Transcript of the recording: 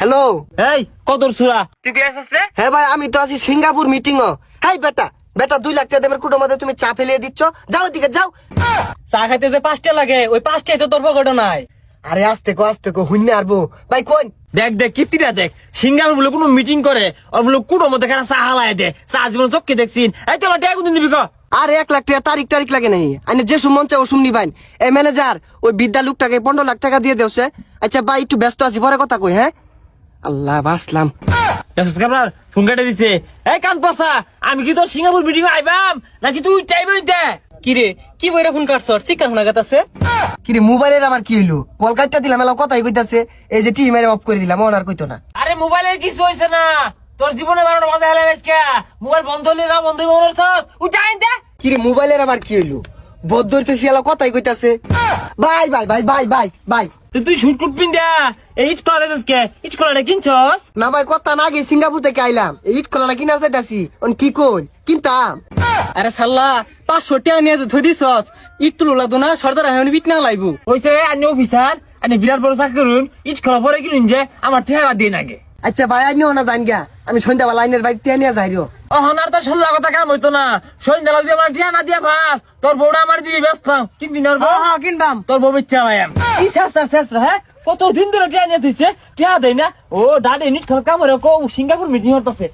Hello, এই কদর সুরা তুই কে আছিস রে? হ্যাঁ ভাই, আমি তো আছি সিঙ্গাপুর মিটিং। হাই বেটা, বেটা 2 লাখ টাকা দেবের কুটোর মধ্যে তুমি চা ফেলিয়ে দিচ্ছ। যাও দিকে যাও। চা খাইতে যে 5টা লাগে ওই 5টাই তো তোর পকেটে নাই। আরে আস্তে কো হুইনে আরবো ভাই কোন। দেখ দেখ কিত্তিটা দেখ, সিঙ্গার বলে কোনো মিটিং করে আর বলে কুটোর মধ্যে খানা চা হালায় দে। চা জীবন চোখকে দেখছিন। এই তোমার টাকা কোনদিন দিবি ক? আরে 1 লাখ টাকা তারিখ লাগে নাই। আইনে যে সুমন চাও সুম নিবাইন। এই ম্যানেজার ওই বিদ্যা লোকটাকে 15 লাখ টাকা দিয়ে দেওছে। আচ্ছা ভাই একটু ব্যস্ত আছি, পরে কথা কই। হ্যাঁ আল্লাহ বাসলাম। আপনার ফোন কেটে দিচ্ছে। এই কান পসা, আমি কি তোর সিঙ্গাপুর মিটিং আইবাম নাকি তুই টাইম দে? কি রে, কি বইরা ফোন কাটছ? চিকান ফোন আগাতাছে। কিরে মোবাইলের আবার কি হইলো? কল কাটটা দিলাম, এলা কথাই কইতাছে। এই যে টিভি মেরে অফ করে দিলাম, ওনার কইতো না। আরে মোবাইলের কিছু হইছে না, তোর জীবনে 12টা বাজে হেলে আজকে। মোবাইল বন্ধ হইলে না বন্ধ হইব মনে হচ্ছে। উই টাইম দে। কিরে মোবাইলের আবার কি হইলো? বদ্ধ হইতেছি, এলা কথাই কইতাছে। Bye bye bye bye bye bye. তুই শুট কুট পিন দে। এই ইট কলা দেছস কে? ইট কলাটা কিনছস? না ভাই, কথা না আগে সিঙ্গাপুর থেকে আইলাম। এই ইট কলাটা কিনার চাইতাছি। অন কি কোন কিনতাম। আরে সাল্লা 500 টাকা নিয়ে ধরে দিছস। ইট তুলো লাগতো না, সর্দার এখন বিট না লাইবো। হইছে আনি অফিসার, আনি বিরাট বড় চাকরি করুন। ইট কলা পরে কিনুন যে আমার ঠেকা দিয়ে নাগে। আচ্ছা ভাই, আইনি না জান গা, আমি সন্ধ্যাবেলা লাইনের বাইক টিয়া নিয়ে যাই। ও হনার তো 16 কথা কাম হইতো না। সন্ধ্যা দিয়ে আমার ঠেকা না দিয়ে ভাস। তোর বউটা আমার দিয়ে ব্যস্ত কিনবি না? হ্যাঁ কিনবাম। তোর বউ ইচ্ছা ভাই কি শেষ হ্যাঁ? কতদিন ধরে টিয়া নিয়ে দিছে, টিয়া দেয় না। ও দাদা ইউনিট খেলা কাম সিঙ্গাপুর মিটিং হতেছে।